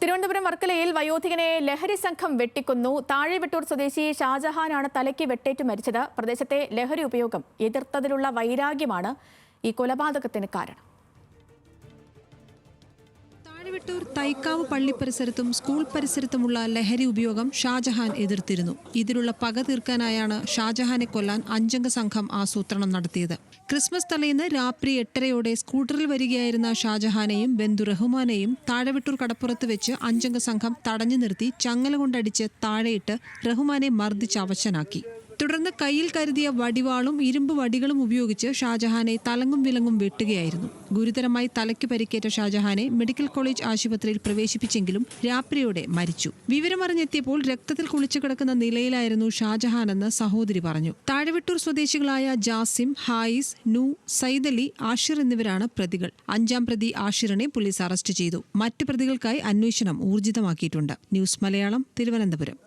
തിരുവനന്തപുരം വർക്കലയിൽ വയോധികനെ ലഹരി സംഘം വെട്ടിക്കൊന്നു. താഴെവെട്ടൂർ സ്വദേശി ഷാജഹാനാണ് തലയ്ക്ക് വെട്ടേറ്റ് മരിച്ചത്. പ്രദേശത്തെ ലഹരി ഉപയോഗം എതിർത്തതിലുള്ള വൈരാഗ്യമാണ് ഈ കൊലപാതകത്തിന് കാരണം. താഴെവെട്ടൂർ തൈക്കാവ് പള്ളി പരിസരത്തും സ്കൂൾ പരിസരത്തുമുള്ള ലഹരി ഉപയോഗം ഷാജഹാൻ എതിർത്തിരുന്നു. ഇതിലുള്ള പക തീർക്കാനായാണ് ഷാജഹാനെ കൊല്ലാൻ 5 അംഗ സംഘം ആസൂത്രണം നടത്തിയത്. ക്രിസ്മസ് തലേന്ന് രാത്രി 8:30 സ്കൂട്ടറിൽ വരികയായിരുന്ന ഷാജഹാനെയും ബന്ധു റഹ്മാനെയും താഴെവെട്ടൂർ കടപ്പുറത്ത് വെച്ച് 5 അംഗ സംഘം തടഞ്ഞു നിർത്തി ചങ്ങല കൊണ്ടടിച്ച് താഴെയിട്ട് റഹ്മാനെ മർദ്ദിച്ച് അവശനാക്കി. തുടർന്ന് കയ്യിൽ കരുതിയ വടിവാളും ഇരുമ്പ് വടികളും ഉപയോഗിച്ച് ഷാജഹാനെ തലങ്ങും വിലങ്ങും വെട്ടുകയായിരുന്നു. ഗുരുതരമായി തലയ്ക്ക് പരിക്കേറ്റ ഷാജഹാനെ മെഡിക്കൽ കോളേജ് ആശുപത്രിയിൽ പ്രവേശിപ്പിച്ചെങ്കിലും രാത്രിയോടെ മരിച്ചു. വിവരമറിഞ്ഞെത്തിയപ്പോൾ രക്തത്തിൽ കുളിച്ചു കിടക്കുന്ന നിലയിലായിരുന്നു ഷാജഹാനെന്ന് സഹോദരി പറഞ്ഞു. താഴെവെട്ടൂർ സ്വദേശികളായ ജാസിം, ഹായിസ്, നു, സൈദലി, ആഷിർ എന്നിവരാണ് പ്രതികൾ. 5ാം പ്രതി ആഷിറിനെ പോലീസ് അറസ്റ്റ് ചെയ്തു. മറ്റ് പ്രതികൾക്കായി അന്വേഷണം ഊർജിതമാക്കിയിട്ടുണ്ട്. ന്യൂസ് മലയാളം, തിരുവനന്തപുരം.